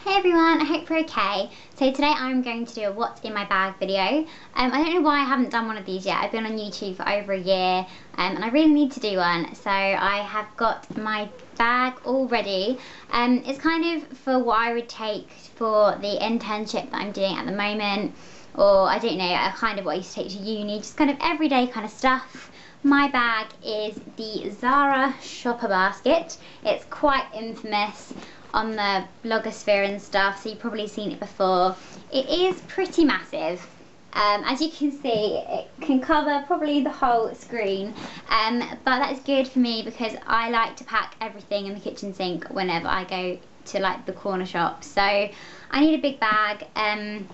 Hey everyone, I hope you're okay. So today I'm going to do a what's in my bag video. I don't know why I haven't done one of these yet. I've been on YouTube for over a year and I really need to do one. So I have got my bag all ready. It's kind of for what I would take for the internship that I'm doing at the moment, or I don't know, kind of what I used to take to uni, just kind of everyday kind of stuff. My bag is the Zara shopper basket. It's quite infamous on the blogosphere and stuff, so you've probably seen it before. It is pretty massive. As you can see, it can cover probably the whole screen, but that's good for me because I like to pack everything in the kitchen sink whenever I go to like the corner shop. So I need a big bag, and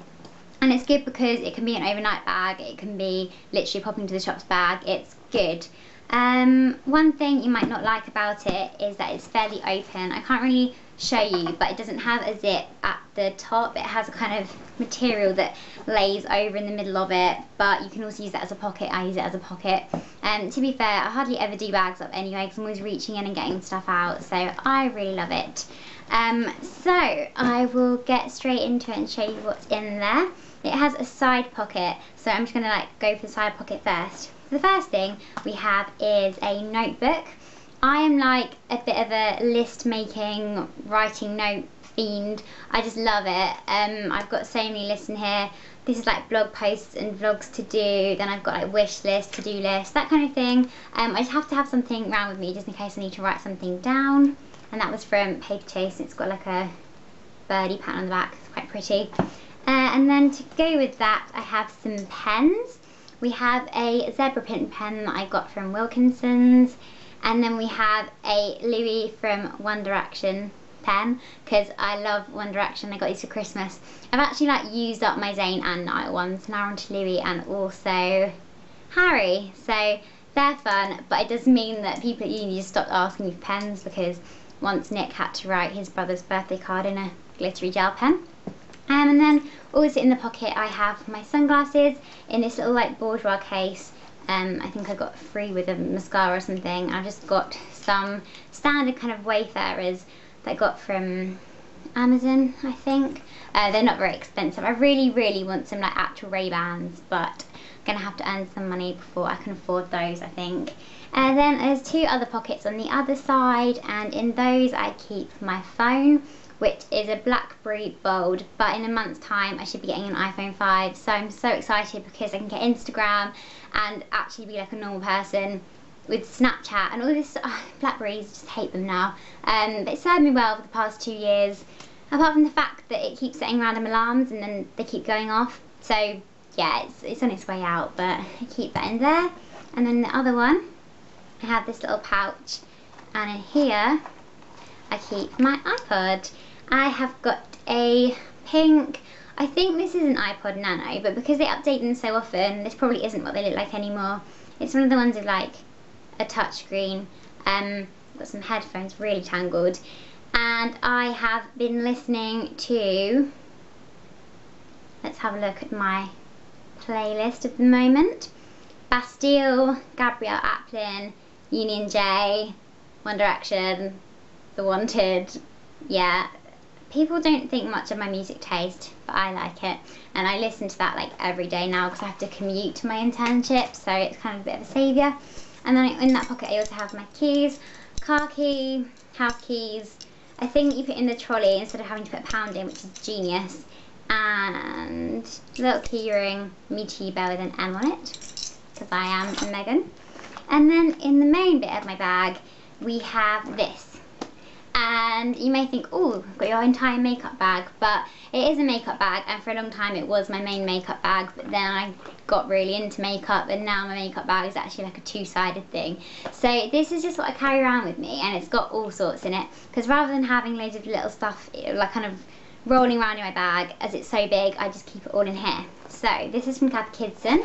it's good because it can be an overnight bag, it can be literally popping to the shops bag. It's good. One thing you might not like about it is that it's fairly open. I can't really show you, but it doesn't have a zip at the top. It has a kind of material that lays over in the middle of it, but you can also use that as a pocket. I use it as a pocket. To be fair, I hardly ever do bags up anyway because I'm always reaching in and getting stuff out, so I really love it. So I will get straight into it and show you what's in there. It has a side pocket, so I'm just going to go for the side pocket first. The first thing we have is a notebook. I am like a bit of a list making, writing note fiend. I just love it. I've got so many lists in here. This is like blog posts and vlogs to do. Then I've got like wish list, to-do list, that kind of thing. I just have to have something around with me just in case I need to write something down. And that was from Paper Chase. It's got like a birdie pattern on the back. It's quite pretty. And then to go with that, I have some pens. We have a zebra print pen that I got from Wilkinson's. And then we have a Louis from One Direction pen, because I love One Direction. I got these for Christmas. I've actually like used up my Zayn and Niall ones. Now on to Louis and also Harry. So they're fun, but it does mean that people at uni just stopped asking me for pens, because once Nick had to write his brother's birthday card in a glittery gel pen. And then also in the pocket I have my sunglasses in this little like bourgeois case. I think I got free with a mascara or something. I just got some standard kind of Wayfarers that I got from Amazon, I think. They're not very expensive. I really want some like actual Ray-Bans, but I'm gonna have to earn some money before I can afford those, I think. And then there's two other pockets on the other side, and in those I keep my phone, which is a BlackBerry Bold, but in a month's time I should be getting an iPhone 5, so I'm so excited because I can get Instagram and actually be like a normal person with Snapchat and all this. BlackBerries, just hate them now, but it served me well for the past 2 years, apart from the fact that it keeps setting random alarms and then they keep going off. So yeah, it's on its way out, but I keep that in there. And then the other one, I have this little pouch, and in here I keep my iPod. I have got a pink, I think this is an iPod Nano, but because they update them so often, this probably isn't what they look like anymore. It's one of the ones with like a touch screen. Got some headphones, really tangled. And I have been listening to, let's have a look at my playlist at the moment. Bastille, Gabrielle Aplin, Union J, One Direction, The Wanted. Yeah, people don't think much of my music taste, but I like it, and I listen to that like every day now because I have to commute to my internship, so it's kind of a bit of a saviour. And then in that pocket I also have my keys, car key, house keys. I think you put in the trolley instead of having to put a pound in, which is genius. And a little key ring, me tea bell with an M on it, because I am Megan. And then in the main bit of my bag we have this. And you may think, oh, you've got your entire makeup bag, but it is a makeup bag, and for a long time it was my main makeup bag, but then I got really into makeup and now my makeup bag is actually like a two-sided thing. So this is just what I carry around with me, and it's got all sorts in it, because rather than having loads of little stuff like kind of rolling around in my bag, as it's so big, I just keep it all in here. So this is from Kath Kidson,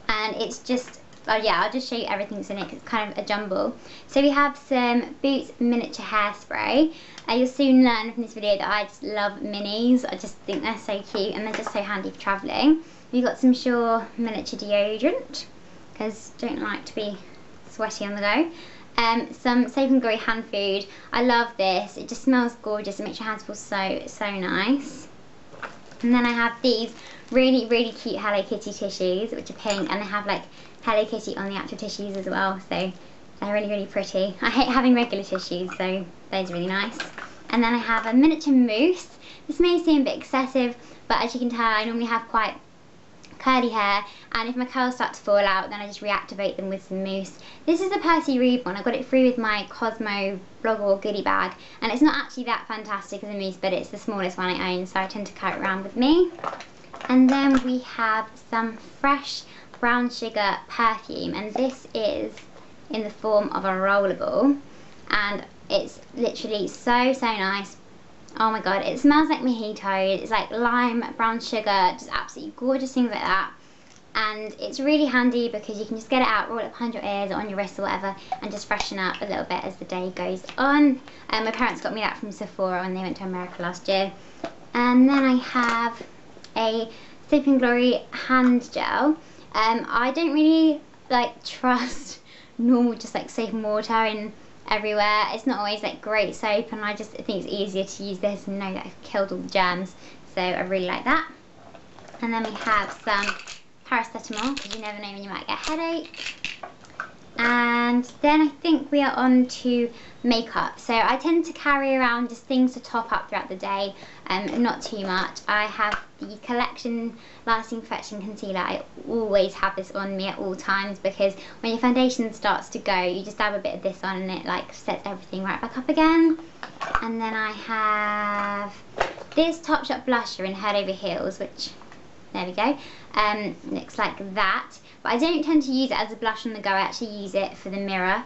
and it's just, yeah, I'll just show you everything that's in it because it's kind of a jumble. So we have some Boots miniature hairspray. You'll soon learn from this video that I just love minis. I just think they're so cute and they're just so handy for travelling. We've got some Sure miniature deodorant because don't like to be sweaty on the go. some Safe and Glory hand food. I love this. It just smells gorgeous. It makes your hands feel so nice. And then I have these really cute Hello Kitty tissues, which are pink, and they have like Hello Kitty on the actual tissues as well, so they're really pretty. I hate having regular tissues, so those are really nice. And then I have a miniature mousse. This may seem a bit excessive, but as you can tell, I normally have quite curly hair, and if my curls start to fall out, then I just reactivate them with some mousse. This is the Percy Reed one. I got it free with my Cosmo Blogger goodie bag, and it's not actually that fantastic as a mousse, but it's the smallest one I own, so I tend to carry it around with me. And then we have some fresh brown sugar perfume, and this is in the form of a rollable, and it's literally so nice. Oh my god, it smells like mojito. It's like lime, brown sugar, just absolutely gorgeous things like that. And it's really handy because you can just get it out, roll it behind your ears or on your wrists or whatever, and just freshen up a little bit as the day goes on. My parents got me that from Sephora when they went to America last year. And then I have a Safe and Glory hand gel. I don't really like trust normal just like soap and water in everywhere. It's not always like great soap, and I just think it's easier to use this and know that I've killed all the germs, so I really like that. And then we have some paracetamol, because you never know when you might get a headache. And then I think we are on to makeup. So I tend to carry around just things to top up throughout the day, not too much. I have the Collection Lasting Perfection Concealer. I always have this on me at all times, because when your foundation starts to go, you just dab a bit of this on and it like sets everything right back up again. And then I have this Topshop blusher in Head Over Heels, which, there we go, looks like that. But I don't tend to use it as a blush on the go. I actually use it for the mirror,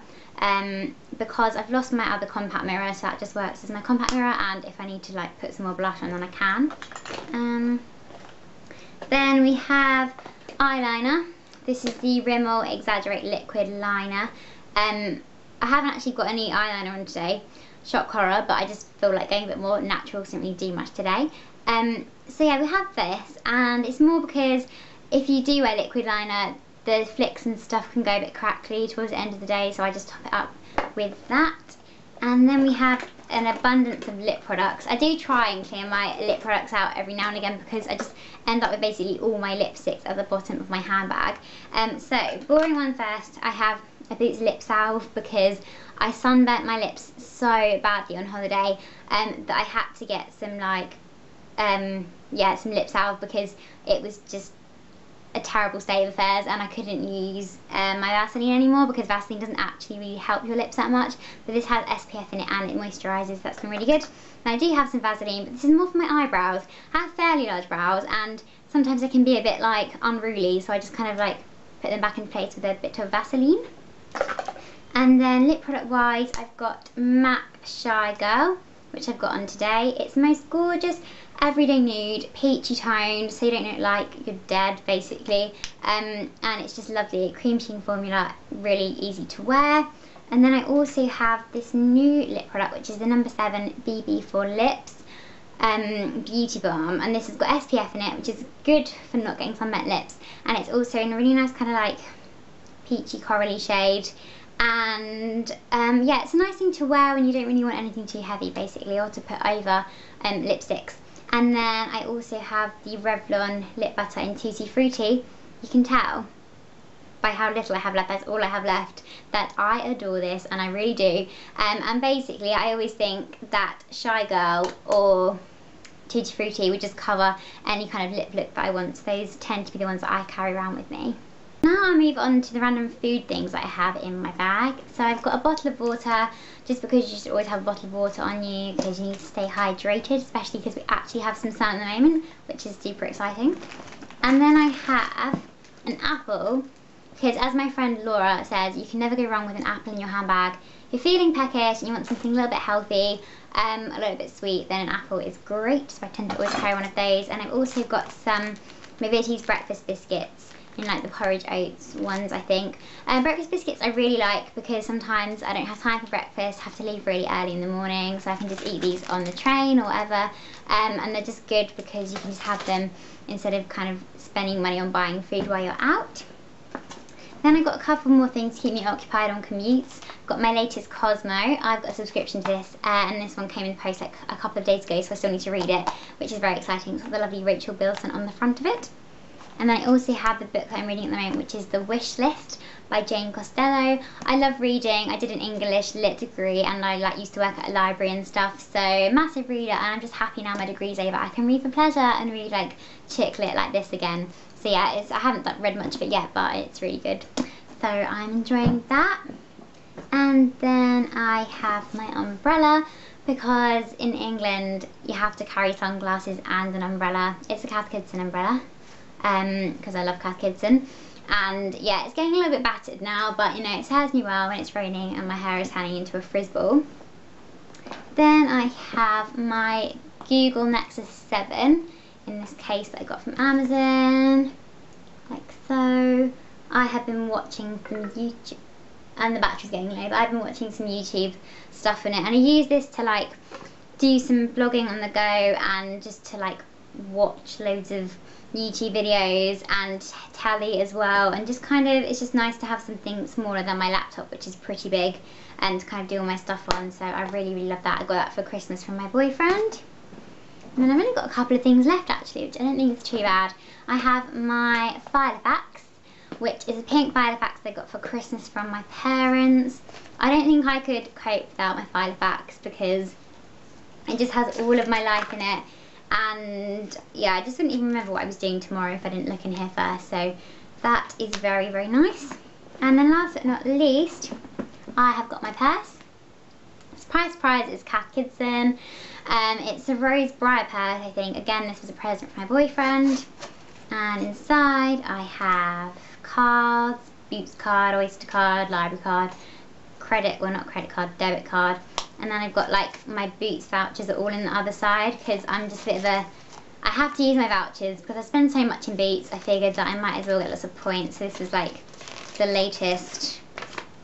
because I've lost my other compact mirror, so that just works as my compact mirror, and if I need to like put some more blush on, then I can. Then we have eyeliner. This is the Rimmel Exaggerate Liquid Liner. I haven't actually got any eyeliner on today, shock horror, but I just feel like going a bit more natural, so I didn't really do much today. So yeah, we have this, and it's more because if you do wear liquid liner, the flicks and stuff can go a bit crackly towards the end of the day, so I just top it up with that. And then we have an abundance of lip products. I do try and clear my lip products out every now and again, because I just end up with basically all my lipsticks at the bottom of my handbag. So, boring one first, I have a Boots lip salve, because I sunburnt my lips so badly on holiday that I had to get some like, yeah, some lip salve, because it was just a terrible state of affairs and I couldn't use my Vaseline anymore, because Vaseline doesn't actually really help your lips that much, but this has SPF in it and it moisturises, so that's been really good. Now I do have some Vaseline, but this is more for my eyebrows. I have fairly large brows and sometimes they can be a bit like unruly, so I just kind of like put them back in place with a bit of Vaseline. And then lip product wise, I've got MAC Shy Girl, which I've got on today. It's the most gorgeous everyday nude, peachy toned, so you don't look like you're dead basically, and it's just lovely, cream sheen formula, really easy to wear. And then I also have this new lip product, which is the No. 7 BB for Lips Beauty Balm, and this has got SPF in it, which is good for not getting sunburnt lips, and it's also in a really nice kind of like peachy corally shade. And yeah, it's a nice thing to wear when you don't really want anything too heavy basically, or to put over lipsticks. And then I also have the Revlon lip butter in Tutti Frutti. You can tell by how little I have left, that's all I have left, that I adore this, and I really do. And basically I always think that Shy Girl or Tutti Frutti would just cover any kind of lip look that I want, so those tend to be the ones that I carry around with me. Now I'll move on to the random food things that I have in my bag. So I've got a bottle of water, just because you should always have a bottle of water on you, because you need to stay hydrated, especially because we actually have some sun at the moment, which is super exciting. And then I have an apple, because as my friend Laura says, you can never go wrong with an apple in your handbag. If you're feeling peckish and you want something a little bit healthy, a little bit sweet, then an apple is great, so I tend to always carry one of those. And I've also got some McVitie's breakfast biscuits, in like the porridge oats ones, I think. Breakfast biscuits I really like, because sometimes I don't have time for breakfast, have to leave really early in the morning, so I can just eat these on the train or whatever, and they're just good because you can just have them instead of kind of spending money on buying food while you're out. Then I got a couple more things to keep me occupied on commutes. Got my latest Cosmo. I've got a subscription to this, and this one came in the post like a couple of days ago, so I still need to read it, which is very exciting. It's got the lovely Rachel Bilson on the front of it. And then I also have the book that I'm reading at the moment, which is The Wish List by Jane Costello. I love reading. I did an English lit degree, and I used to work at a library and stuff, so massive reader, and I'm just happy now my degree's over. I can read for pleasure and read like chick lit like this again. So yeah, I haven't read much of it yet, but it's really good. So I'm enjoying that. And then I have my umbrella, because in England you have to carry sunglasses and an umbrella. It's a Cath Kidston umbrella, because I love Cath Kidston. And yeah, it's getting a little bit battered now, but you know, it serves me well when it's raining and my hair is turning into a frizz-ball. Then I have my Google Nexus 7 in this case that I got from Amazon, like so. I have been watching some YouTube, and the battery's getting low, but I've been watching some YouTube stuff in it, and I use this to like do some vlogging on the go, and just to like watch loads of YouTube videos and telly as well, and just kind of, it's just nice to have something smaller than my laptop, which is pretty big, and to kind of do all my stuff on. So I really love that. I got that for Christmas from my boyfriend. And then I've only got a couple of things left actually, which I don't think is too bad. I have my Filofax, which is a pink Filofax I got for Christmas from my parents. I don't think I could cope without my Filofax, because it just has all of my life in it. And yeah, I just wouldn't even remember what I was doing tomorrow if I didn't look in here first. So that is very, very nice. And then last but not least, I have got my purse. Surprise, surprise, it's Cath Kidston. It's a Rose Briar purse, I think. Again, this was a present from my boyfriend. And inside I have cards, Boots card, Oyster card, library card, credit, well not credit card, debit card. And then I've got like my Boots vouchers are all in the other side, because I'm just a bit of a, I have to use my vouchers because I spend so much in Boots. I figured that I might as well get lots of points. So this is like the latest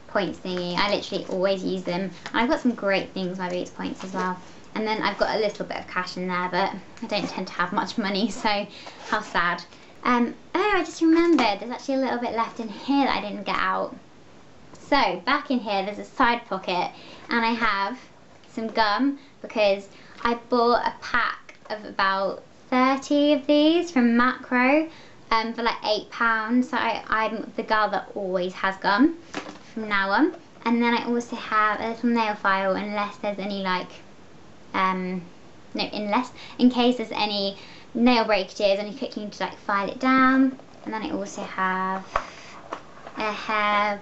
points thingy. I literally always use them. And I've got some great things, my Boots points as well. And then I've got a little bit of cash in there, but I don't tend to have much money, so how sad. Oh, I just remembered, there's actually a little bit left in here that I didn't get out. So, back in here, there's a side pocket, and I have some gum, because I bought a pack of about 30 of these from Macro for like £8. So I'm the girl that always has gum from now on. And then I also have a little nail file, unless there's any like, in case there's any nail breakages and you quickly need to like file it down. And then I also have a hair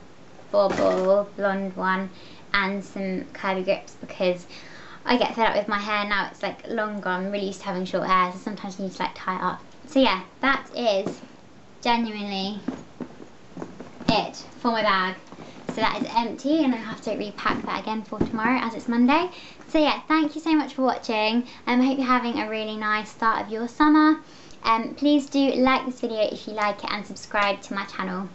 bobble, blonde one, and some curly grips, because I get fed up with my hair now. It's like longer. I'm really used to having short hair, so sometimes you need to like tie it up. So yeah, that is genuinely it for my bag. So that is empty, and I have to repack that again for tomorrow as it's Monday. So yeah, thank you so much for watching. I hope you're having a really nice start of your summer. Please do like this video if you like it, and subscribe to my channel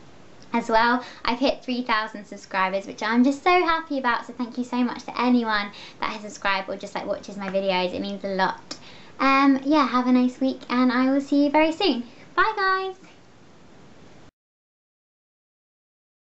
as well. I've hit 3,000 subscribers, which I'm just so happy about. So thank you so much to anyone that has subscribed or just like watches my videos. It means a lot. Yeah, have a nice week, and I will see you very soon. Bye guys.